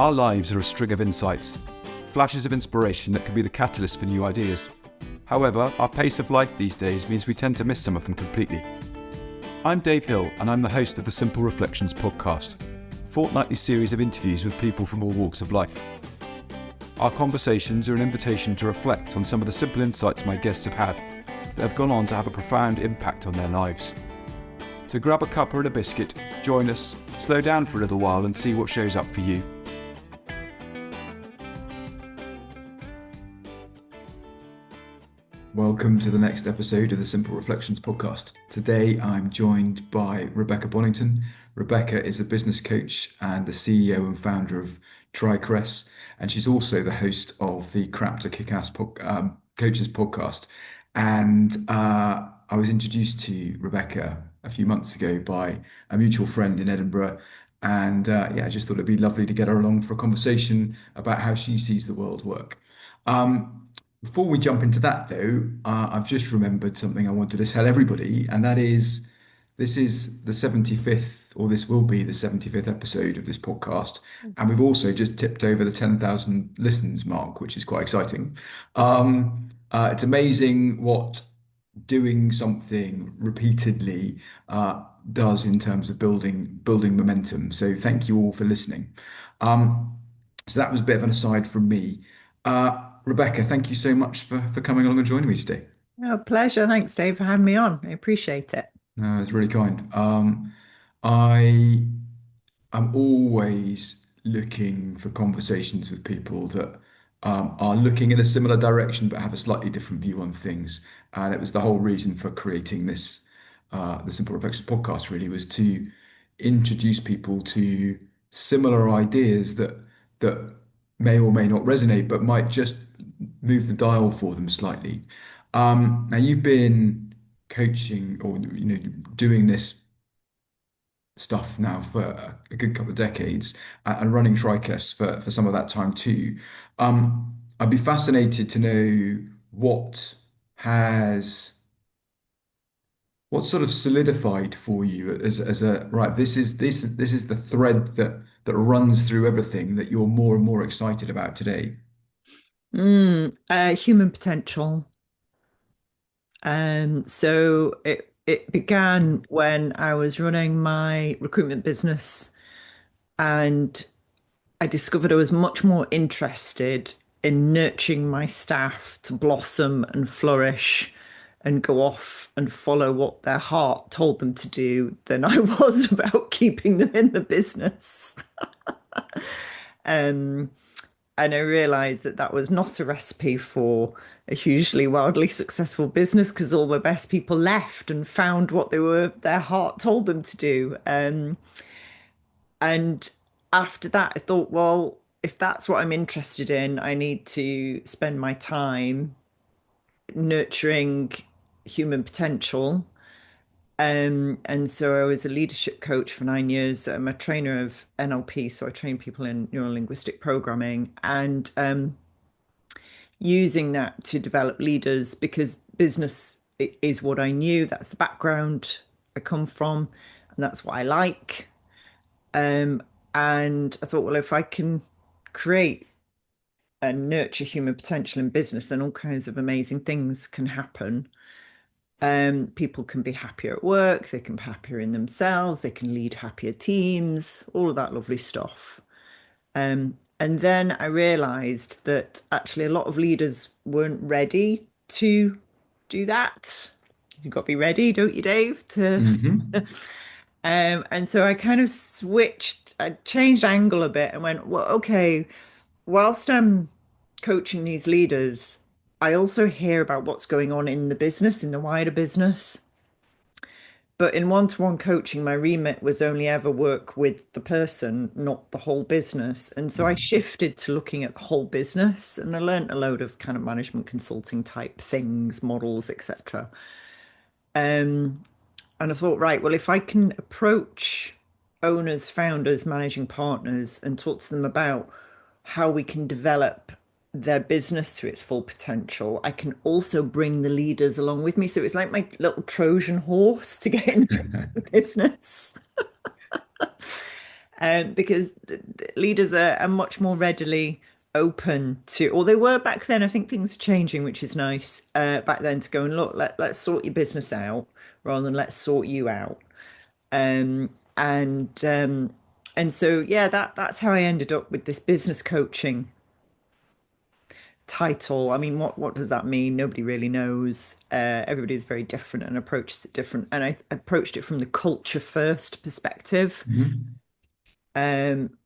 Our lives are a string of insights, flashes of inspiration that can be the catalyst for new ideas. However, our pace of life these days means we tend to miss some of them completely. I'm Dave Hill, and I'm the host of the Simple Reflections podcast, a fortnightly series of interviews with people from all walks of life. Our conversations are an invitation to reflect on some of the simple insights my guests have had that have gone on to have a profound impact on their lives. So grab a cuppa and a biscuit, join us, slow down for a little while and see what shows up for you. Welcome to the next episode of the Simple Reflections podcast. Today I'm joined by Rebecca Bonington. Rebecca is a business coach and the CEO and founder of Tricres, and she's also the host of the Crap to Kick-Ass Coaches podcast. And I was introduced to Rebecca a few months ago by a mutual friend in Edinburgh. And I just thought it'd be lovely to get her along for a conversation about how she sees the world work. Before we jump into that, though, I've just remembered something I wanted to tell everybody, and that is this is the 75th, or this will be the 75th episode of this podcast. And we've also just tipped over the 10,000 listens mark, which is quite exciting. It's amazing what doing something repeatedly does in terms of building momentum. So thank you all for listening. So that was a bit of an aside from me. Rebecca, thank you so much for coming along and joining me today. Oh, pleasure. Thanks, Dave, for having me on. I appreciate it. No, it's really kind. I am always looking for conversations with people that are looking in a similar direction but have a slightly different view on things. And it was the whole reason for creating this, the Simple Reflections podcast, really, was to introduce people to similar ideas that may or may not resonate, but might just move the dial for them slightly. Now you've been coaching or doing this stuff now for a good couple of decades and running Tricres for some of that time too. I'd be fascinated to know what sort of solidified for you as a right. This is the thread that runs through everything that you're more and more excited about today. Human potential. So it began when I was running my recruitment business, and I discovered I was much more interested in nurturing my staff to blossom and flourish and go off and follow what their heart told them to do than I was about keeping them in the business. Um, and I realized that that was not a recipe for a hugely wildly successful business, because all the best people left and found what their heart told them to do. And after that, I thought, well, if that's what I'm interested in, I need to spend my time nurturing human potential. And so I was a leadership coach for 9 years. I'm a trainer of NLP, so I train people in neuro-linguistic programming, and using that to develop leaders, because business is what I knew. That's the background I come from, and that's what I like. And I thought, well, if I can create and nurture human potential in business, then all kinds of amazing things can happen. People can be happier at work, they can be happier in themselves, they can lead happier teams, all of that lovely stuff. And then I realized that actually a lot of leaders weren't ready to do that. You've got to be ready, don't you, Dave? Hmm. And so I kind of I changed angle a bit and went, well, okay, whilst I'm coaching these leaders, I also hear about what's going on in the business, in the wider business. But in one-to-one coaching, my remit was only ever work with the person, not the whole business. And so I shifted to looking at the whole business, and I learned a load of kind of management consulting type things, models, etc. And I thought, right, well, if I can approach owners, founders, managing partners and talk to them about how we can develop their business to its full potential, I can also bring the leaders along with me. So it's like my little Trojan horse to get into the business. Because leaders are much more readily open to, or they were back then. I think things are changing, which is nice. Back then, to go and look, let's sort your business out rather than let's sort you out. Um, and um, and so yeah, that's how I ended up with this business coaching title. I mean, what does that mean? Nobody really knows. Everybody's very different and approaches it different. And I approached it from the culture first perspective, Mhm. um,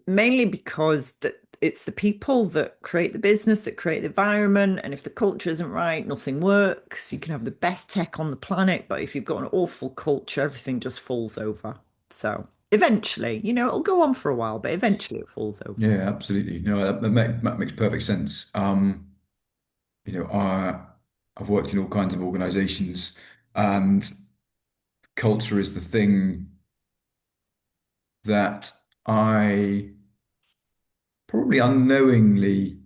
mainly because it's the people that create the business, that create the environment. And if the culture isn't right, nothing works. You can have the best tech on the planet, but if you've got an awful culture, everything just falls over. So eventually, it'll go on for a while, but eventually it falls over. Yeah, absolutely. No, that makes perfect sense. You know, I've worked in all kinds of organizations, and culture is the thing that I probably unknowingly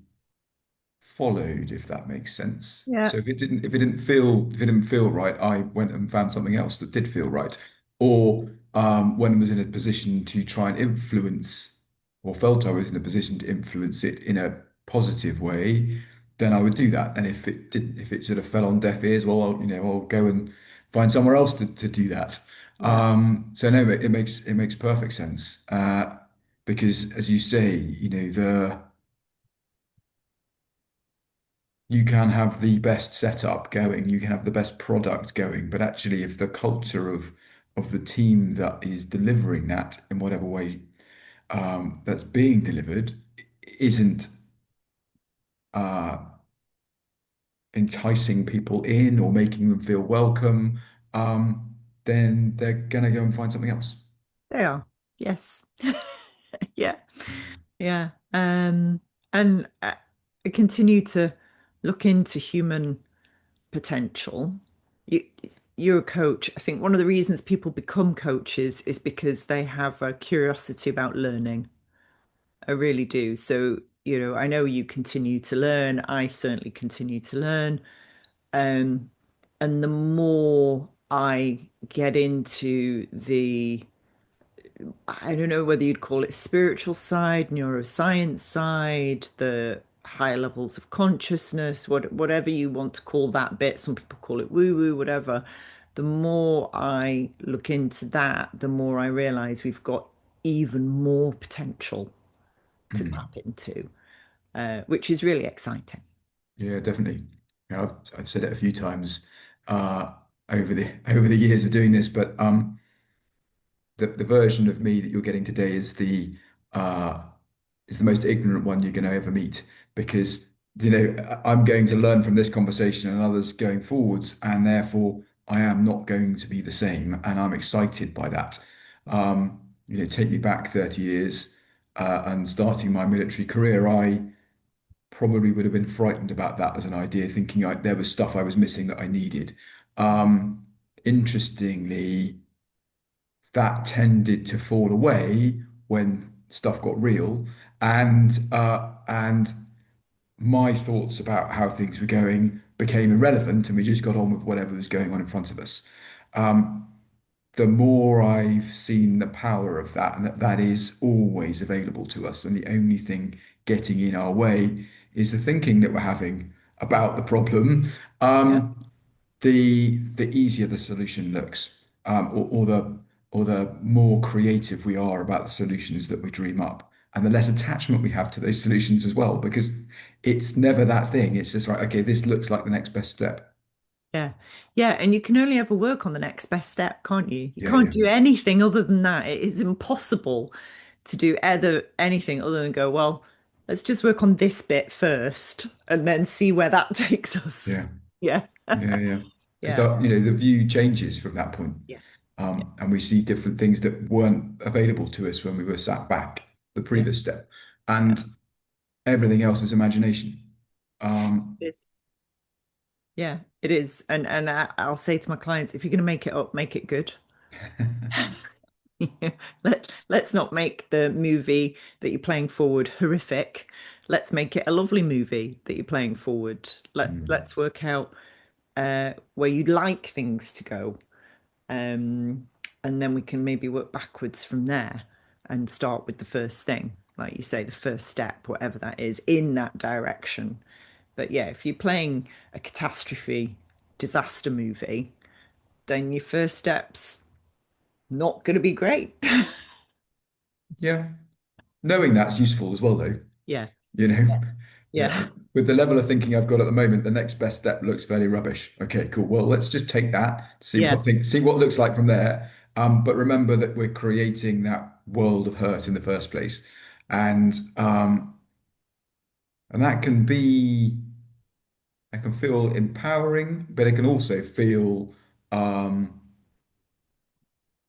followed, if that makes sense. Yeah, So if it didn't feel right, I went and found something else that did feel right. Or when I was in a position to try and influence, or felt I was in a position to influence it in a positive way, then I would do that. And if it sort of fell on deaf ears, well, I'll go and find somewhere else to do that. yeah, So no, it makes perfect sense. Because as you say, you can have the best setup going, you can have the best product going, but actually, if the culture of the team that is delivering that in whatever way that's being delivered isn't uh, enticing people in or making them feel welcome, then they're gonna go and find something else. they are. Yes. Yeah. Yeah. And I continue to look into human potential. You, you're a coach. I think one of the reasons people become coaches is because they have a curiosity about learning. I really do. So, I know you continue to learn. I certainly continue to learn. Um, and the more I get into I don't know whether you'd call it spiritual side, neuroscience side, the higher levels of consciousness, whatever you want to call that bit. Some people call it woo-woo, whatever. The more I look into that, the more I realize we've got even more potential to Mm. tap into, which is really exciting. Yeah, definitely. I've said it a few times uh, over the years of doing this, but the version of me that you're getting today uh, is the most ignorant one you're going to ever meet because I'm going to learn from this conversation and others going forwards, and therefore I am not going to be the same, and I'm excited by that. Take me back 30 years and starting my military career, I probably would have been frightened about that as an idea, thinking there was stuff I was missing that I needed. Interestingly, that tended to fall away when stuff got real, and my thoughts about how things were going became irrelevant, and we just got on with whatever was going on in front of us. The more I've seen the power of that, and that is always available to us, and the only thing getting in our way is the thinking that we're having about the problem. Yeah. The easier the solution looks, or the more creative we are about the solutions that we dream up, and the less attachment we have to those solutions as well, because it's never that thing. It's just right, okay, this looks like the next best step. Yeah. Yeah. And you can only ever work on the next best step, can't you? You Yeah, can't yeah, do anything other than that. It is impossible to do anything other than go, well, let's just work on this bit first and then see where that takes us. yeah, Yeah. yeah. Because Yeah. the view changes from that point, Yeah. Yeah. and we see different things that weren't available to us when we were sat back the Yeah. previous step, Yeah. and everything else is imagination. Um, It is. Yeah, it is. And I'll say to my clients, if you're going to make it up, make it good. Let's not make the movie that you're playing forward horrific. Let's make it a lovely movie that you're playing forward. Let's work out where you'd like things to go. Um, and then we can maybe work backwards from there. and start with the first thing, like you say, the first step, whatever that is, in that direction. But yeah, if you're playing a catastrophe disaster movie, then your first step's not going to be great. Yeah. Knowing that's useful as well, though. Yeah, You know, yeah, with the level of thinking I've got at the moment, the next best step looks fairly rubbish. Okay, cool. Well, let's just take that, yeah, see what it looks like from there. But remember that we're creating that world of hurt in the first place, and that can be, it can feel empowering, but it can also feel um,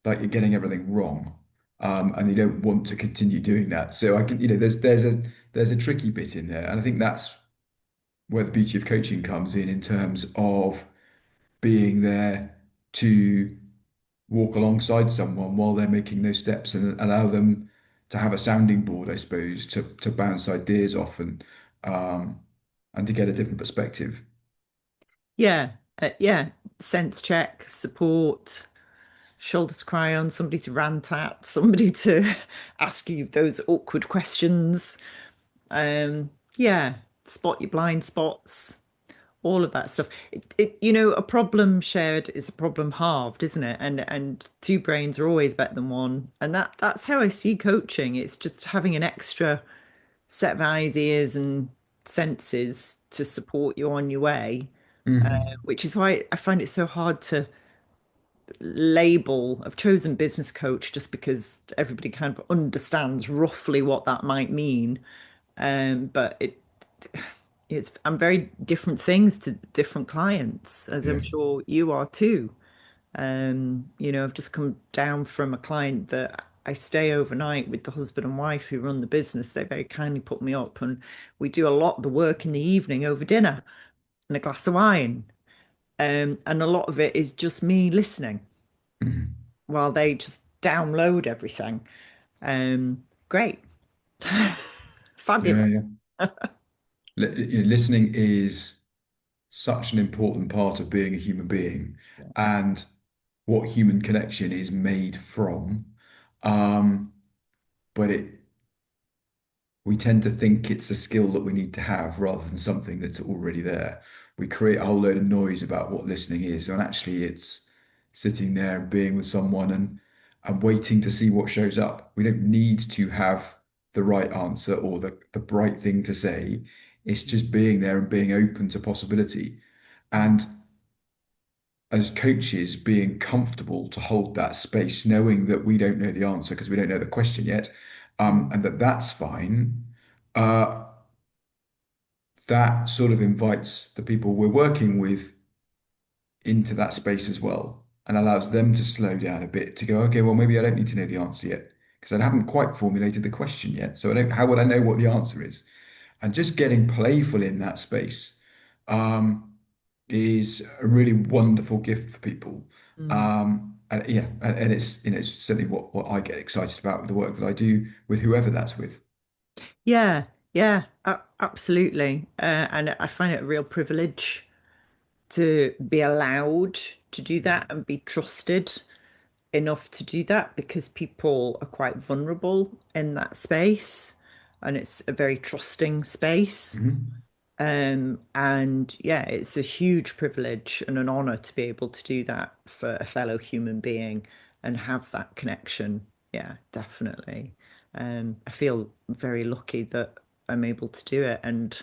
like you're getting everything wrong, and you don't want to continue doing that. So I can, there's a tricky bit in there, and I think that's where the beauty of coaching comes in terms of being there to walk alongside someone while they're making those steps and allow them to have a sounding board, I suppose, to bounce ideas off um, and to get a different perspective. yeah, yeah. Sense check, support, shoulder to cry on, somebody to rant at, somebody to ask you those awkward questions. Yeah, spot your blind spots, all of that stuff. A problem shared is a problem halved, isn't it? And two brains are always better than one. And that's how I see coaching. It's just having an extra set of eyes, ears, and senses to support you on your way, Mhm. which is why I find it so hard to label. I've chosen business coach just because everybody kind of understands roughly what that might mean. But it's I'm very different things to different clients, as I'm Yeah. sure you are too. I've just come down from a client that I stay overnight with the husband and wife who run the business. They very kindly put me up, and we do a lot of the work in the evening over dinner and a glass of wine. And a lot of it is just me listening Mhm. while they just download everything. Great. Yeah, Fabulous. yeah. Listening is such an important part of being a human being and what human connection is made from. Um, but we tend to think it's a skill that we need to have rather than something that's already there. We create a whole load of noise about what listening is, and actually it's sitting there and being with someone and waiting to see what shows up. We don't need to have the right answer or the right thing to say. It's just being there and being open to possibility. And as coaches, being comfortable to hold that space, knowing that we don't know the answer because we don't know the question yet, and that's fine. Uh, that sort of invites the people we're working with into that space as well and allows them to slow down a bit to go, okay, well, maybe I don't need to know the answer yet because I haven't quite formulated the question yet. So I don't, how would I know what the answer is? And just getting playful in that space um, is a really wonderful gift for people. Mm. And yeah, and it's it's certainly what I get excited about with the work that I do with whoever that's with. Yeah, yeah, absolutely. And I find it a real privilege to be allowed to do that and be trusted enough to do that because people are quite vulnerable in that space and it's a very trusting space. Mhm. And yeah, it's a huge privilege and an honor to be able to do that for a fellow human being and have that connection. Yeah, definitely. I feel very lucky that I'm able to do it and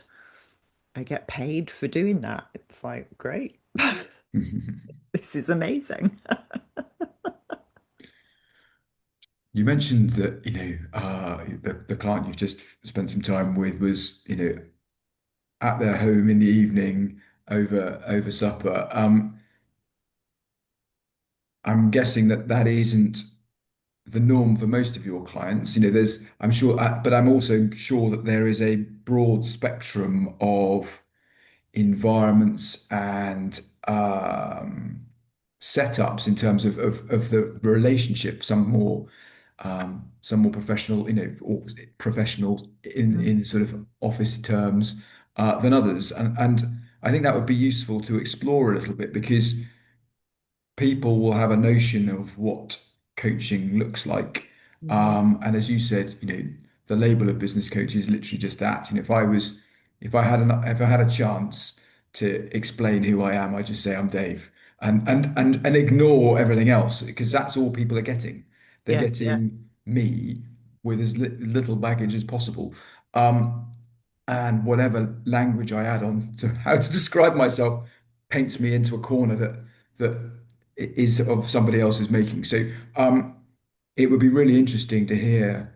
I get paid for doing that. It's like, great. This is amazing. You mentioned that, the client you've just spent some time with was, at their home in the evening over supper. I'm guessing that that isn't the norm for most of your clients. I'm sure, but I'm also sure that there is a broad spectrum of environments and setups in terms of the relationship. Some more professional, or professional in sort of office terms than others, and I think that would be useful to explore a little bit because people will have a notion of what coaching looks like. Mhm. And as you said, the label of business coach is literally just that. If I had a chance to explain who I am, I just say I'm Dave, and ignore everything else because that's all people are getting. They're Yeah, yeah, getting me with as little baggage as possible. Um, and whatever language I add on to how to describe myself paints me into a corner that is of somebody else's making. So it would be really interesting to hear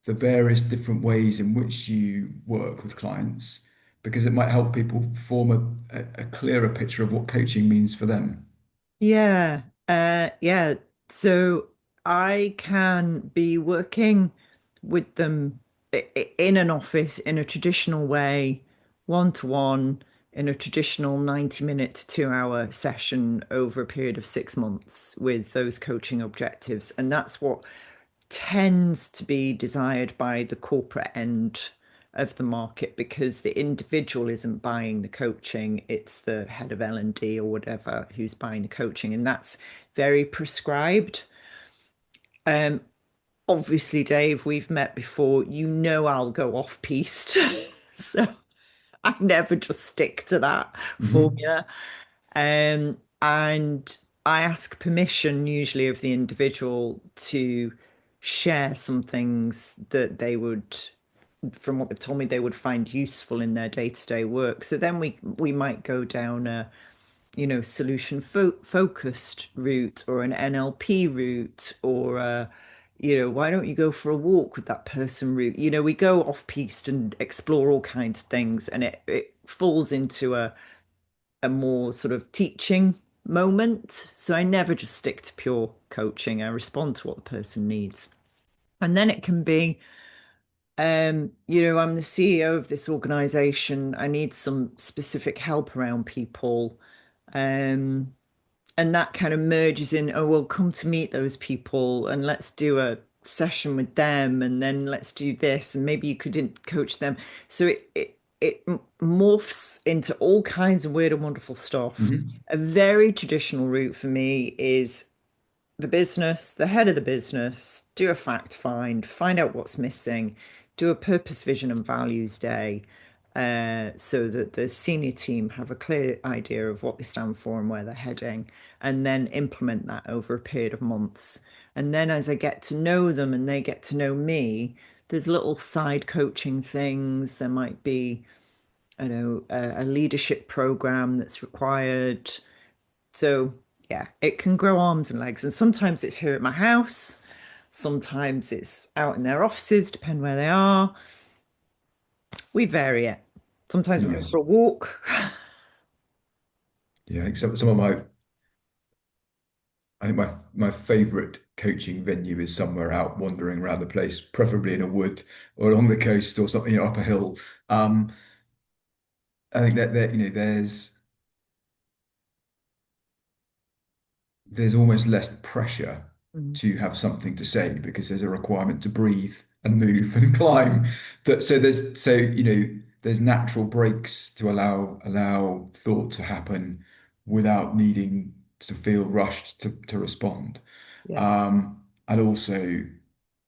the various different ways in which you work with clients because it might help people form a clearer picture of what coaching means for them. yeah, yeah. So I can be working with them in an office in a traditional way, one to one, in a traditional 90-minute to 2 hour session over a period of 6 months with those coaching objectives. And that's what tends to be desired by the corporate end of the market because the individual isn't buying the coaching, it's the head of L&D or whatever who's buying the coaching, and that's very prescribed. um Obviously, Dave, we've met before, I'll go off piste. So I never just stick to that Hmm. formula. And I ask permission usually of the individual to share some things that they would, from what they've told me, they would find useful in their day-to-day work. So then we might go down a, solution focused route or an NLP route or a, why don't you go for a walk with that person route? We go off piste and explore all kinds of things, and it falls into a more sort of teaching moment. So I never just stick to pure coaching. I respond to what the person needs. And then it can be, I'm the CEO of this organization. I need some specific help around people. Um, and that kind of merges in, oh, well, come to meet those people and let's do a session with them. And then let's do this. And maybe you could coach them. So it morphs into all kinds of weird and wonderful stuff. Hmm. A very traditional route for me is the head of the business, do a fact find out what's missing, do a purpose, vision, and values day, so that the senior team have a clear idea of what they stand for and where they're heading, and then implement that over a period of months. And then as I get to know them and they get to know me, there's little side coaching things. There might be, I know, a leadership program that's required. So yeah, it can grow arms and legs. And sometimes it's here at my house, sometimes it's out in their offices, depending where they are. We vary it. Sometimes we go Nice. for a walk. Yeah, I think some of I think my favorite coaching venue is somewhere out wandering around the place, preferably in a wood or along the coast or something, up a hill. Um, I think that there's almost less pressure Mm. to have something to say because there's a requirement to breathe and move and climb. There's natural breaks to allow thought to happen without needing to feel rushed to respond. Yeah. And also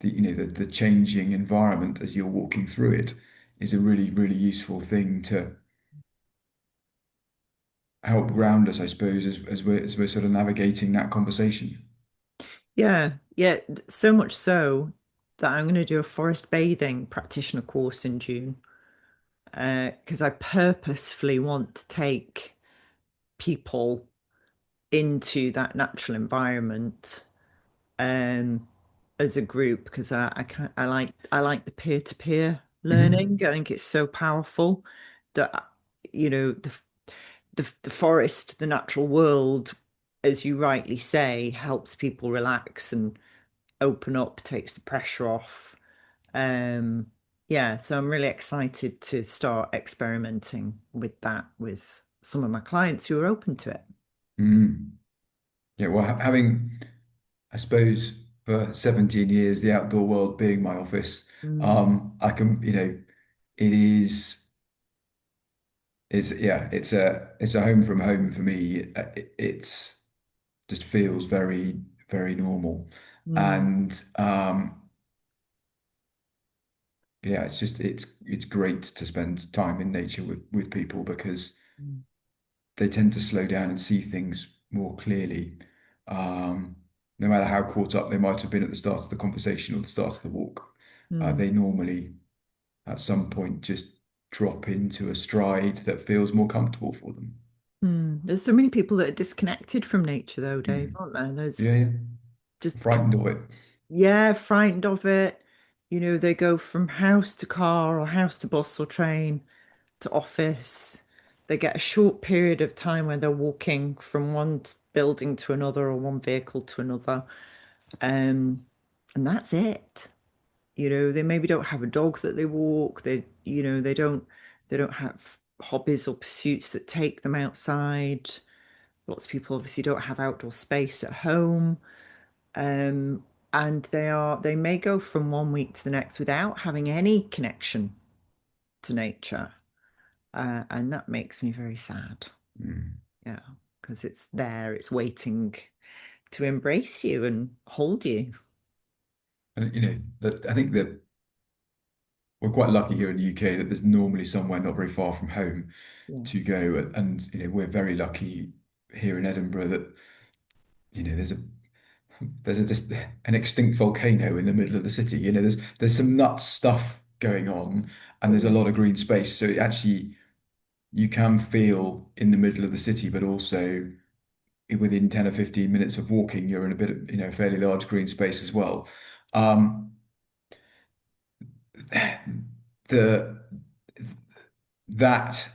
the changing environment as you're walking through it is a really, really useful thing to help ground us, I suppose, as we're sort of navigating that conversation. Yeah. Yeah. So much so that I'm going to do a forest bathing practitioner course in June, because I purposefully want to take people into that natural environment, um, as a group, because I like the peer-to-peer Hmm. learning. I think it's so powerful that the forest, the natural world, as you rightly say, helps people relax and open up, takes the pressure off. Um, yeah, so I'm really excited to start experimenting with that with some of my clients who are open to it. Mm. Yeah, well, having, I suppose, for 17 years, the outdoor world being my office, Mm, I can, it is, it's a home from home for me. It's just feels very, very normal. mm, And yeah, it's great to spend time in nature with people because Mm. they tend to slow down and see things more clearly. Um, no matter how caught up they might have been at the start of the conversation or the start of the walk, Mm. they normally at some point just drop into a stride that feels more comfortable for them. Mm. There's so many people that are disconnected from nature, though, Dave, Mhm. aren't there? Yeah, There's yeah. just, Frightened of it. yeah, frightened of it. They go from house to car or house to bus or train to office. They get a short period of time where they're walking from one building to another or one vehicle to another. Um, and that's it. They maybe don't have a dog that they walk. They don't have hobbies or pursuits that take them outside. Lots of people obviously don't have outdoor space at home. Um, and they may go from one week to the next without having any connection to nature. And that makes me very sad. Mm. Yeah, because it's there, it's waiting to embrace you and hold you. And that I think that we're quite lucky here in the UK that there's normally somewhere not very far from home Yeah. to go, and we're very lucky here in Edinburgh that there's this an extinct volcano in the middle of the city. There's some nuts stuff going on, and there's a lot of green space. So actually, you can feel in the middle of the city, but also within 10 or 15 minutes of walking, you're in a bit of, fairly large green space as well. Um, the that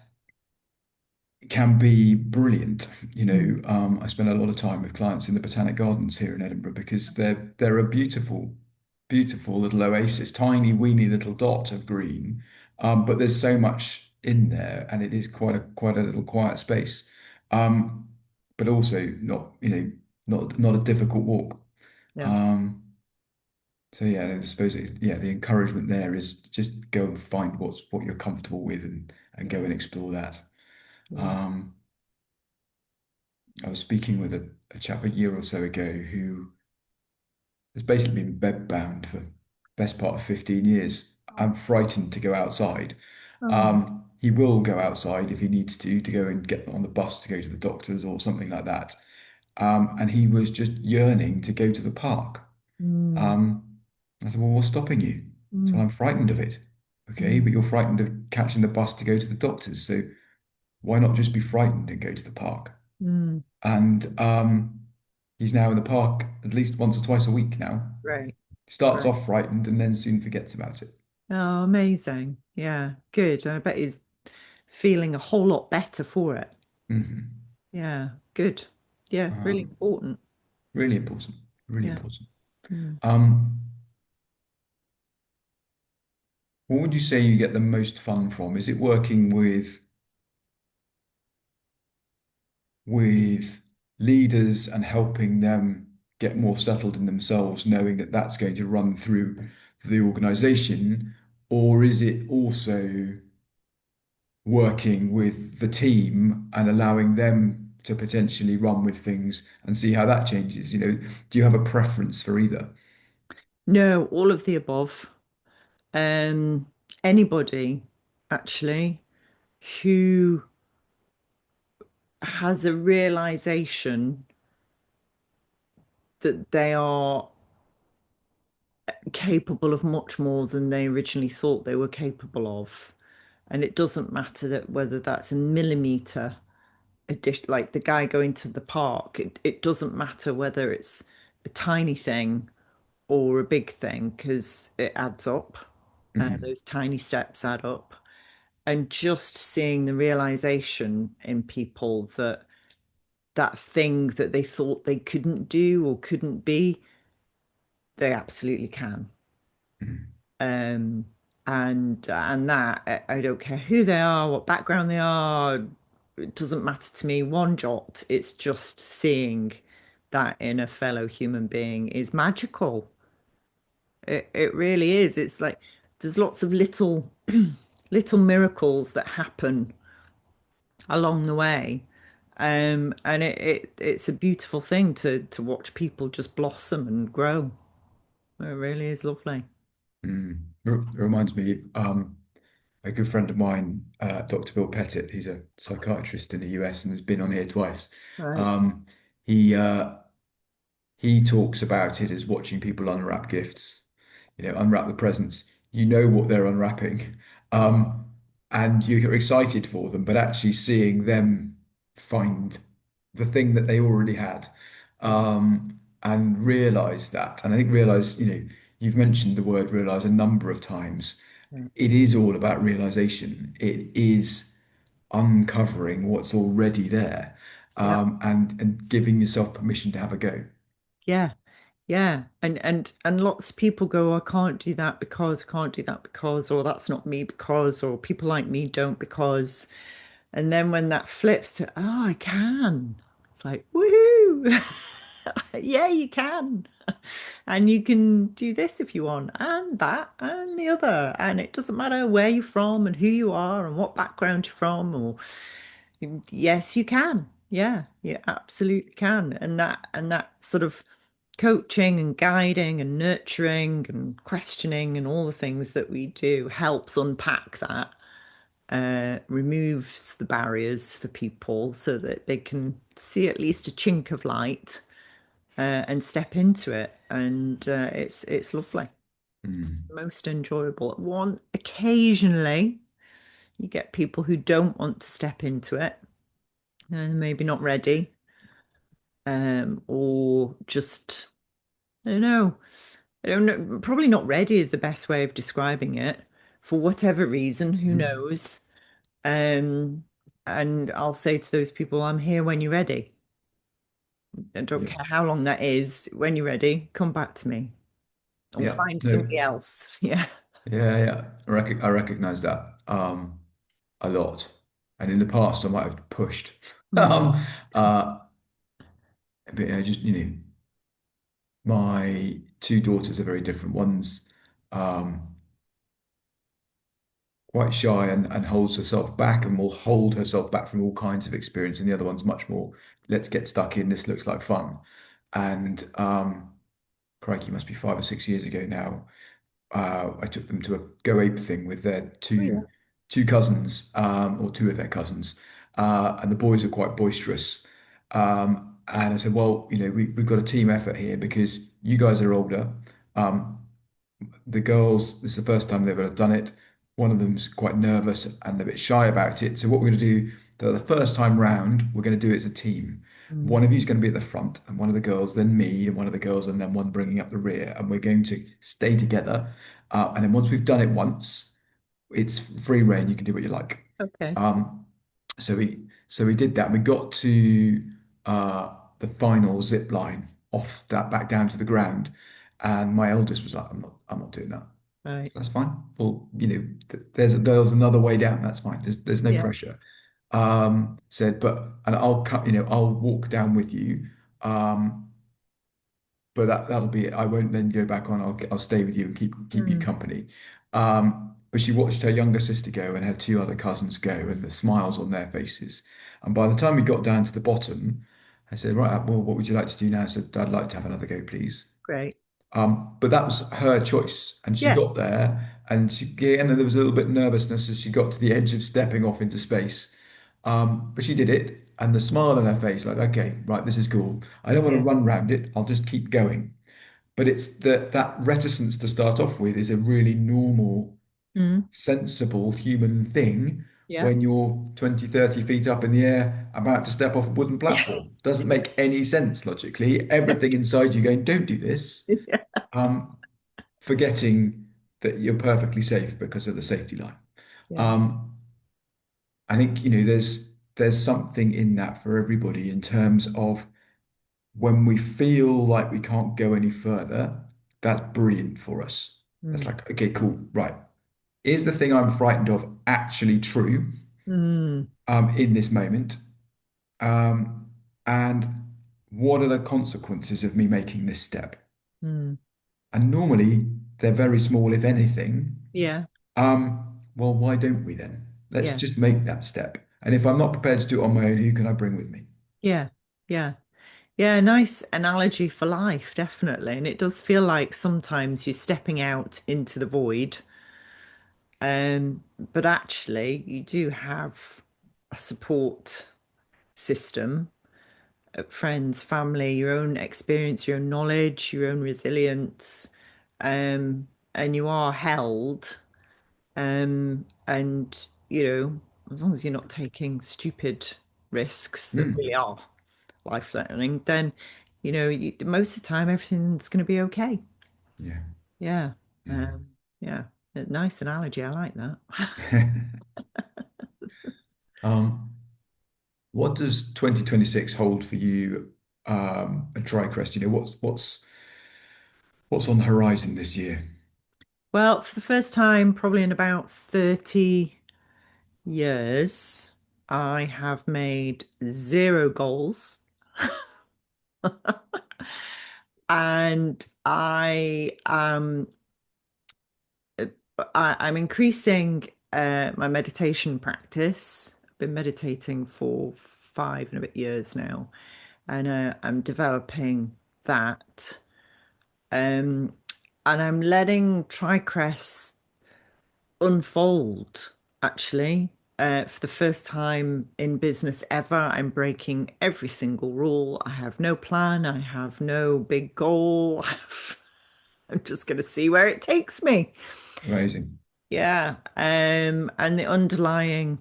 can be brilliant. Mm. I spend a lot of time with clients in the Botanic Gardens here in Edinburgh because they're a beautiful, beautiful little oasis, tiny, weeny little dot of green. But there's so much in there, and it is quite a little quiet space. Um, but also not a difficult walk. Yeah. Um, so yeah, I suppose the encouragement there is just go and find what you're comfortable with and go Yeah. and explore that. Yeah. Um, I was speaking with a chap a year or so ago who has basically been bedbound for the best part of 15 years. I'm frightened to go outside. Oh. He will go outside if he needs to go and get on the bus to go to the doctors or something like that. And he was just yearning to go to the park. Mm. Um, I said, well, what's stopping you? So Mm. I'm frightened of it. Okay, Mm. but you're frightened of catching the bus to go to the doctors. So why not just be frightened and go to the park? Mm. And he's now in the park at least once or twice a week now. Right. Starts Right. off frightened and then soon forgets about it. Oh, amazing. Yeah, good. And I bet he's feeling a whole lot better for it. Mhm. Yeah, good. Yeah, really Um, important. really important. Really Yeah. important. Mm. Um, what would you say you get the most fun from? Is it working with leaders and helping them get more settled in themselves, knowing that that's going to run through the organization, or is it also working with the team and allowing them to potentially run with things and see how that changes? Do you have a preference for either? No, all of the above. Um, Anybody actually who has a realization that they are capable of much more than they originally thought they were capable of. And it doesn't matter that whether that's a millimeter addition, like the guy going to the park, it doesn't matter whether it's a tiny thing or a big thing because it adds up. Mhm. Those tiny steps add up. And just seeing the realization in people that that thing that they thought they couldn't do or couldn't be, they absolutely can. Mhm. Um, and that I don't care who they are, what background they are, it doesn't matter to me one jot. It's just seeing that in a fellow human being is magical. It really is. It's like there's lots of little miracles that happen along the way. And it's a beautiful thing to watch people just blossom and grow. It really is lovely. Mm. It reminds me, a good friend of mine, Dr. Bill Pettit, he's a psychiatrist in the US and has been on here twice. Right. Um, he he talks about it as watching people unwrap gifts, unwrap the presents. You know what they're unwrapping, Mm. um, and you're excited for them, but actually seeing them find the thing that they already had, and realize that. And I think realize, you've mentioned the word realize a number of times. Yeah. It is all about realization. It is uncovering what's already there, Yeah. and giving yourself permission to have a go. Yeah. Yeah. And lots of people go, I can't do that because, I can't do that because, or that's not me because, or people like me don't because. And then when that flips to, oh, I can. It's like, woohoo. Yeah, you can. And you can do this if you want, and that, and the other. And it doesn't matter where you're from and who you are and what background you're from, or yes, you can. Yeah, you absolutely can. And that sort of coaching and guiding and nurturing and questioning and all the things that we do helps unpack that, removes the barriers for people so that they can see at least a chink of light, and step into it. And it's lovely. It's Mm. most enjoyable. One occasionally you get people who don't want to step into it, and maybe not ready, or just I don't know. I don't know. Probably not ready is the best way of describing it. For whatever reason, who Mm. knows? Um, and I'll say to those people, I'm here when you're ready. I don't Yeah, care how long that is. When you're ready, come back to me or yeah, find no, somebody else. Yeah. yeah, yeah. I recognize that a lot, and in the past I might have pushed, Mm, um, uh, but just my two daughters are very different. One's um, quite shy and holds herself back and will hold herself back from all kinds of experience, and the other one's much more, let's get stuck in. This looks like fun, and crikey, must be 5 or 6 years ago now. I took them to a Go Ape thing with their oh yeah. two cousins, or two of their cousins, and the boys are quite boisterous. And I said, well, we've got a team effort here because you guys are older. Um, the girls, this is the first time they've ever done it. One of them's quite nervous and a bit shy about it. So what we're going to do, the first time round, we're going to do it as a team. Mm, One of you is going to be at the front, and one of the girls, then me, and one of the girls, and then one bringing up the rear. And we're going to stay together. And then once we've done it once, it's free reign. You can do what you like. okay. Um, so we did that. We got to the final zip line off that back down to the ground, and my eldest was like, I'm not doing that." Right. That's fine. Well, there's another way down. That's fine. There's no Yeah. pressure. Said, but and I'll cut. I'll walk down with you. Um, but that'll be it. I won't then go back on. I'll stay with you and keep you Mm, company. But she watched her younger sister go and her two other cousins go, and the smiles on their faces. And by the time we got down to the bottom, I said, "Right, well, what would you like to do now?" I said, "I'd like to have another go, please." great. But that was her choice, and she Yeah. got there, and and then there was a little bit of nervousness as she got to the edge of stepping off into space. But she did it, and the smile on her face, like, okay, right, this is cool. I don't want to Yeah. run round it. I'll just keep going. But it's that reticence to start off with is a really normal, Mm, sensible human thing yeah. when you're 20, 30 feet up in the air about to step off a wooden Yeah. platform. Doesn't make any sense logically. Everything inside you going, don't do this. Yeah. Um, Forgetting that you're perfectly safe because of the safety line. Yeah. Um, I think, there's something in that for everybody in terms of when we feel like we can't go any further, that's brilliant for us. That's Mm, like, okay, cool, right. Is the thing I'm frightened of actually true, mm, in this moment? Um, and what are the consequences of me making this step? mm. And normally they're very small, if anything. Yeah. Well, why don't we then? Let's Yeah. just make that step. And if I'm not prepared to do it on my own, who can I bring with me? Yeah. Yeah. Yeah. Nice analogy for life, definitely. And it does feel like sometimes you're stepping out into the void, But actually, you do have a support system, friends, family, your own experience, your own knowledge, your own resilience, and you are held. And as long as you're not taking stupid risks that really Mm. are life-threatening, then most of the time everything's going to be okay. Yeah. Yeah. Yeah. Yeah. A nice analogy. I like that. Um, what does 2026 hold for you at Tricrest? What's on the horizon this year? Well, for the first time, probably in about 30 years, I have made zero goals. And I'm increasing my meditation practice. I've been meditating for 5 and a bit years now, and I'm developing that. Um, and I'm letting Tricrest unfold, actually. For the first time in business ever, I'm breaking every single rule. I have no plan. I have no big goal. I'm just going to see where it takes me. Amazing. Yeah. And the underlying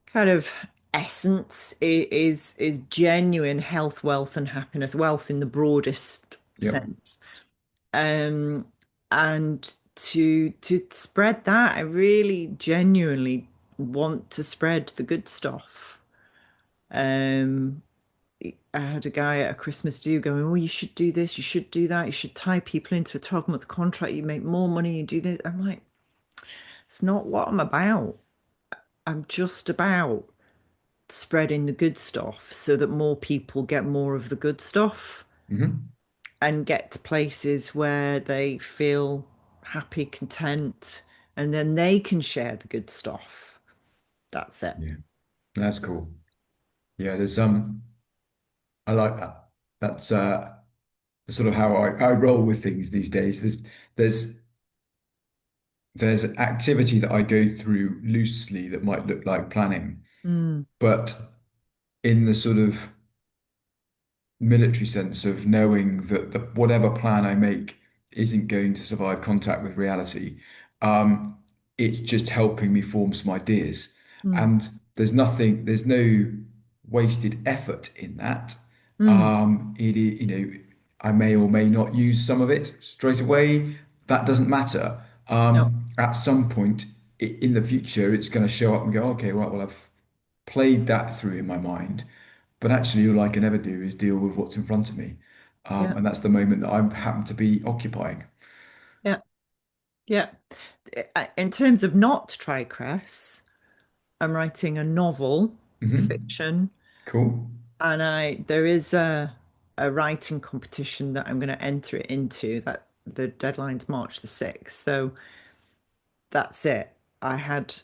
kind of essence is genuine health, wealth, and happiness, wealth in the broadest Yep. sense. Um, and to spread that, I really genuinely want to spread the good stuff. Um, I had a guy at a Christmas do going, "Oh, you should do this, you should do that, you should tie people into a 12-month contract, you make more money, you do this." I'm like, it's not what I'm about. I'm just about spreading the good stuff so that more people get more of the good stuff Hmm. and get to places where they feel happy, content, and then they can share the good stuff. That's it. Yeah. That's cool. Yeah, I like that. That's sort of how I roll with things these days. There's there's activity that I go through loosely that might look like planning, Mm, but in the sort of military sense of knowing that whatever plan I make isn't going to survive contact with reality. Um, it's just helping me form some ideas. mm, And there's no wasted effort in that. mm. I may or may not use some of it straight away. That doesn't matter. No, At some point in the future, it's going to show up and go, okay, right, well, I've played that through in my mind. But actually, all I can ever do is deal with what's in front of me. yeah, And that's the moment that I happen to be occupying. yeah, yeah. In terms of not Tricrest, I'm writing a novel, Hmm. fiction, Cool. and I there is a writing competition that I'm going to enter it into. That the deadline's March the 6th. So that's it. I had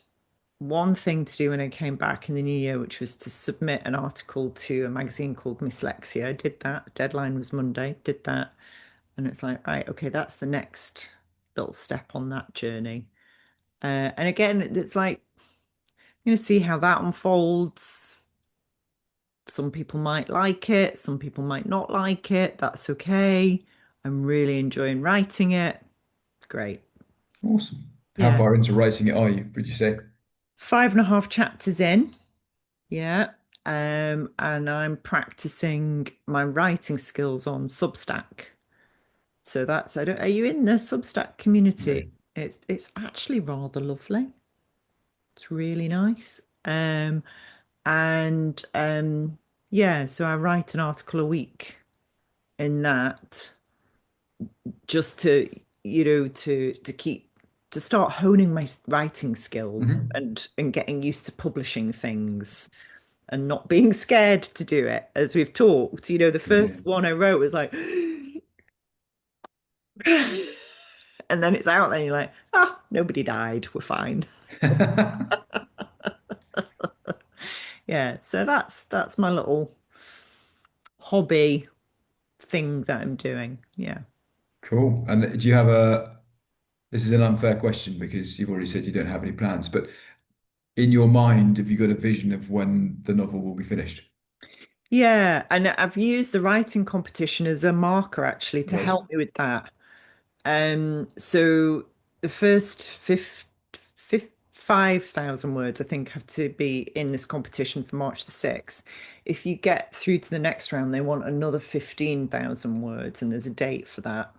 one thing to do when I came back in the new year, which was to submit an article to a magazine called Dyslexia. I did that. Deadline was Monday. Did that, and it's like, right, okay, that's the next little step on that journey. And again, it's like, I'm going to see how that unfolds. Some people might like it, some people might not like it. That's okay. I'm really enjoying writing it. It's great. Awesome. How Yeah. far into writing it are you, would you say? 5.5 chapters in. Yeah. And I'm practicing my writing skills on Substack. So I don't, are you in the Substack No. community? It's actually rather lovely. It's really nice. And yeah, so I write an article a week in that just to keep to start honing my writing skills Hmm. and getting used to publishing things and not being scared to do it as we've talked. The Yeah. first one I wrote was like and then it's out there and you're like, ah, nobody died, we're fine. Yeah, so that's my little hobby thing that I'm doing. Yeah. Cool. And do you have this is an unfair question because you've already said you don't have any plans, but in your mind, have you got a vision of when the novel will be finished? Yeah, and I've used the writing competition as a marker actually to Right. help me with that. So the first 5,000 words, I think, have to be in this competition for March the 6th. If you get through to the next round, they want another 15,000 words, and there's a date for that.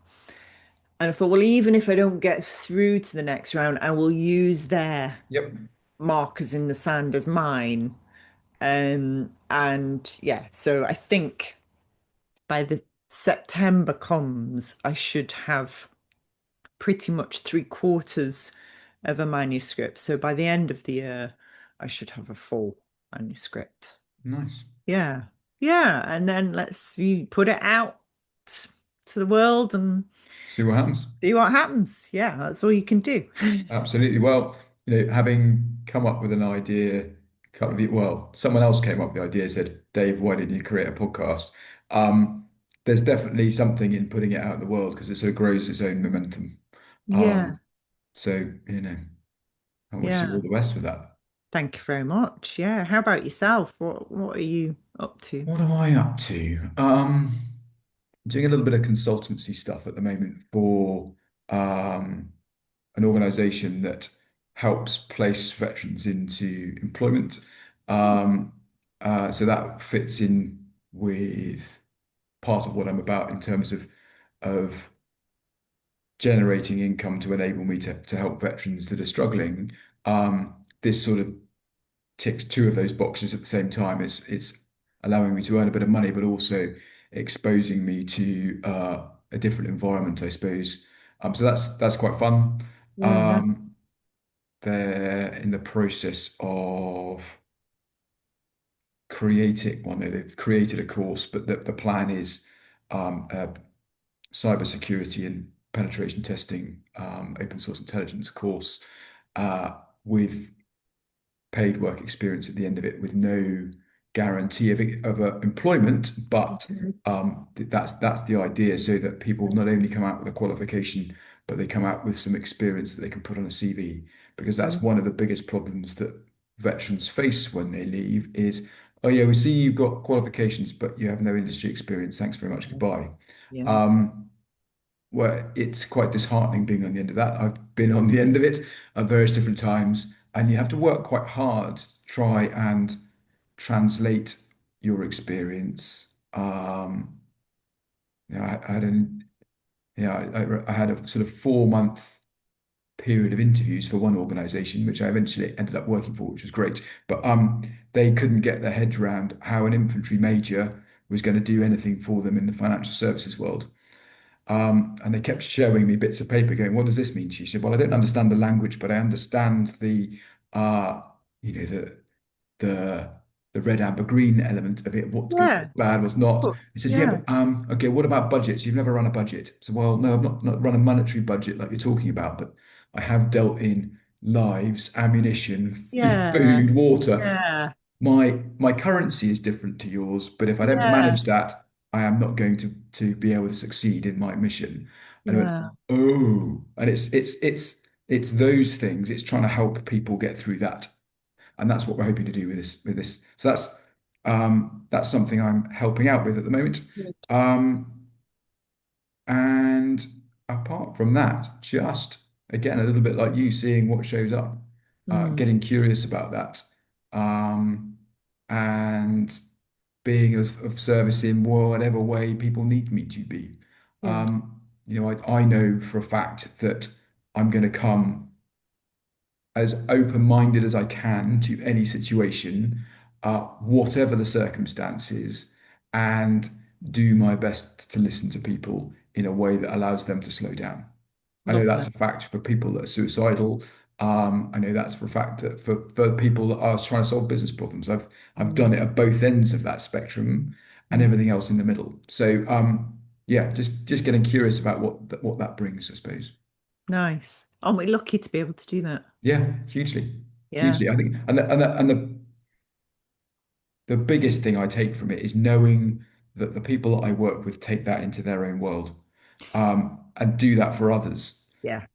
And I thought, well, even if I don't get through to the next round, I will use their Yep. markers in the sand as mine. And yeah, so I think by the September comes, I should have pretty much three-quarters of a manuscript. So by the end of the year, I should have a full manuscript. Nice. Yeah. Yeah. And then let's you put it out to the world and See what happens. see what happens. Yeah, that's all you can do. Absolutely. Well, having come up with an idea, a couple of well, someone else came up with the idea, said, Dave, why didn't you create a podcast? There's definitely something in putting it out in the world because it sort of grows its own momentum. Yeah. Um, so, I wish you all Yeah. the best with that. Thank you very much. Yeah. How about yourself? What are you up to? What am I up to? Doing a little bit of consultancy stuff at the moment for um, an organization that helps place veterans into employment. Um, so that fits in with part of what I'm about in terms of generating income to enable me to help veterans that are struggling. This sort of ticks two of those boxes at the same time. It's allowing me to earn a bit of money, but also exposing me to a different environment, I suppose. So that's quite fun. Yeah, no. Um, they're in the process of creating, well, no, they've created a course, but the plan is a cybersecurity and penetration testing open source intelligence course uh, with paid work experience at the end of it with no guarantee of employment, but that's the idea so that people not only come out with a qualification, but they come out with some experience that they can put on a CV. Because that's one of the biggest problems that veterans face when they leave is, oh yeah, we see you've got qualifications, but you have no industry experience. Thanks very much. Goodbye. Yeah. Um, well, it's quite disheartening being on the end of that. I've been on the end of it at various different times, and you have to work quite hard to try and translate your experience. I had I had a sort of 4 month period of interviews for one organization, which I eventually ended up working for, which was great. But they couldn't get their heads around how an infantry major was going to do anything for them in the financial services world. And they kept showing me bits of paper going, what does this mean to you? She said, well, I don't understand the language, but I understand uh, you know, the the red, amber, green element of it, what's good, Yeah. what's bad, what's not. Cool. He says, yeah, Yeah. but okay, what about budgets? You've never run a budget. So, well, no, I've not run a monetary budget like you're talking about, but I have dealt in lives, ammunition, Yeah. food, water. Yeah. My currency is different to yours, but if I don't Yeah. manage that, I am not going to be able to succeed in my mission. And I went, Yeah. oh, and it's those things. It's trying to help people get through that, and that's what we're hoping to do with this. So that's something I'm helping out with at the moment. Good. Um, and apart from that, just again, a little bit like you, seeing what shows up, Mm. getting curious about that, um, and being of service in whatever way people need me to be. Good. I know for a fact that I'm going to come as open-minded as I can to any situation, whatever the circumstances, and do my best to listen to people in a way that allows them to slow down. I know Lovely. that's a fact for people that are suicidal. I know that's for a fact that for people that are trying to solve business problems. I've done Mm. it at both ends of that spectrum and Mm. everything else in the middle. So yeah, just getting curious about what that brings, I suppose. Nice. Aren't we lucky to be able to do that? Yeah, hugely, Yeah. hugely. I think, and the biggest thing I take from it is knowing that the people that I work with take that into their own world, and do that for others. Yeah.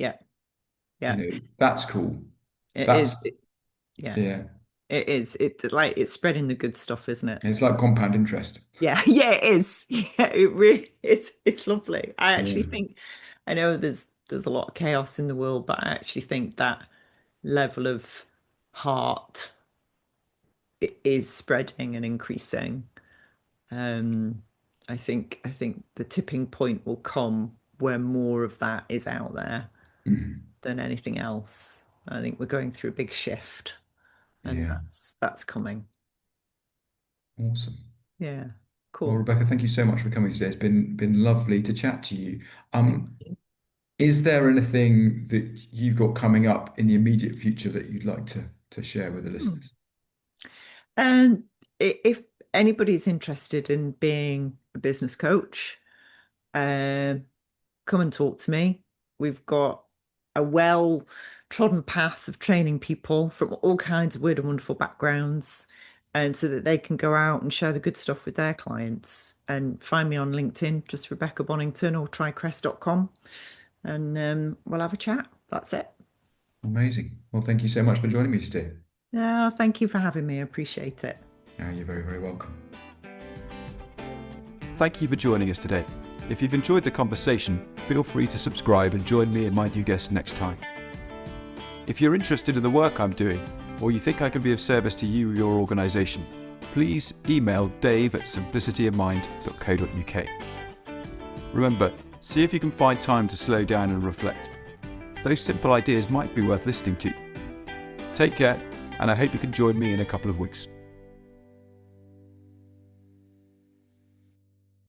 Yeah. You Yeah. know, that's cool. It That's is. Yeah. yeah. It is. It's like it's spreading the good stuff, isn't it? It's like compound interest. Yeah. Yeah, it is. Yeah, it really is. It's lovely. I Yeah. actually think I know there's a lot of chaos in the world, but I actually think that level of heart is spreading and increasing. Um, I think the tipping point will come where more of that is out there Mhm. than anything else. I think we're going through a big shift, and Yeah. that's coming. Awesome. Yeah, Well, cool. Rebecca, thank you so much for coming today. It's been lovely to chat to you. Thank Um, you. is there anything that you've got coming up in the immediate future that you'd like to share with the Hmm. listeners? And if anybody's interested in being a business coach, um, come and talk to me. We've got a well trodden path of training people from all kinds of weird and wonderful backgrounds, and so that they can go out and share the good stuff with their clients. And find me on LinkedIn, just Rebecca Bonington or tricres.com, and we'll have a chat. That's it. Amazing. Well, thank you so much for joining me today. Yeah, thank you for having me. I appreciate it. You're very, very welcome. Thank you for joining us today. If you've enjoyed the conversation, feel free to subscribe and join me and my new guests next time. If you're interested in the work I'm doing, or you think I can be of service to you or your organisation, please email dave@simplicityofmind.co.uk. Remember, see if you can find time to slow down and reflect. Those simple ideas might be worth listening to. Take care, and I hope you can join me in a couple of weeks.